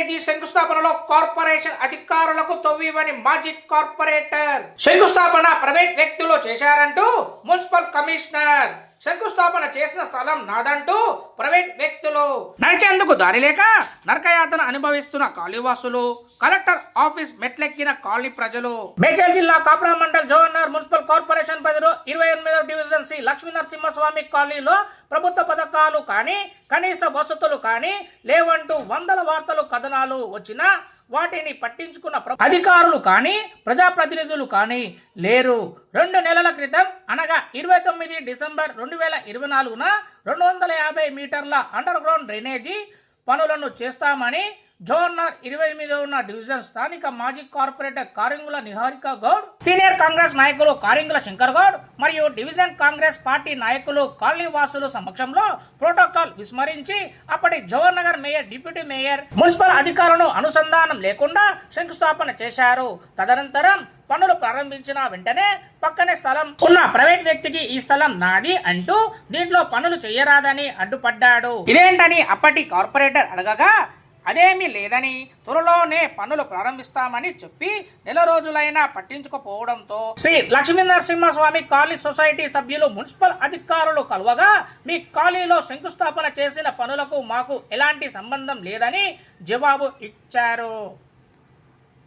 Drainage శంకుస్థాపనలో corporation అధికారులకు తొవ్వివని మాజీ corporator. శంకుస్థాపన ప్రైవేట్ వ్యక్తులు చేశారంటూ మున్సిపల్ కమిషనర్. శంకుస్థాపన చేసిన స్థలం నాదంటూ ప్రైవేట్ వ్యక్తులు. నడిచేందుకు దారి లేక నరకయాతన అనుభవిస్తున్న కాలనీవాసులు. కలెక్టర్ ఆఫీస్ మెట్లెక్కిన కాలనీ ప్రజలు. మేడ్చల్ జిల్లా కాప్రా మండల్ జోహర్ మున్సిపల్ కార్పొరేషన్ పరిధిలో 28వ డివిజన్ సి లక్ష్మీ నరసింహస్వామి కాలనీలో ప్రభుత్వ పథకాలు కానీ కనీస వసతులు కానీ లేవంటూ వందల వార్తలు కథనాలు వచ్చినా వాటిని పట్టించుకున్న అధికారులు కానీ ప్రజాప్రతినిధులు కానీ లేరు. 2 నెలల క్రితం అనగా 29 డిసెంబర్ 2024న 250 మీటర్ల అండర్ గ్రౌండ్ డ్రైనేజీ పనులను చేస్తామని జోహర్ 28వ డివిజన్ స్థానిక మాజీ కార్పొరేటర్ కారింగుల నిహారిక గౌడ్, సీనియర్ కాంగ్రెస్ నాయకులు కారింగుల శంకర్ గౌడ్ మరియు డివిజన్ కాంగ్రెస్ పార్టీ నాయకులు కాలనీ వాసుల సమక్షంలో ప్రోటోకాల్ విస్మరించి అప్పటి Jawahar Nagar mayor, deputy mayor, municipal అధికారులను అనుసంధానం లేకుండా శంకుస్థాపన చేశారు. తదనంతరం పనులు ప్రారంభించిన వెంటనే పక్కనే స్థలం ఉన్న ప్రైవేట్ వ్యక్తికి ఈ స్థలం నాది అంటూ దీంట్లో పనులు చేయరాదని అడ్డుపడ్డాడు. ఇదేంటని అప్పటి కార్పొరేటర్ అడగగా అదేమీ లేదని త్వరలోనే పనులు ప్రారంభిస్తామని చెప్పి నెల రోజులైనా పట్టించుకోపోవడంతో శ్రీ లక్ష్మీ నరసింహస్వామి కాలనీ సొసైటీ సభ్యులు మున్సిపల్ అధికారులు కలవగా మీ కాలనీలో శంకుస్థాపన చేసిన పనులకు మాకు ఎలాంటి సంబంధం లేదని జవాబు ఇచ్చారు.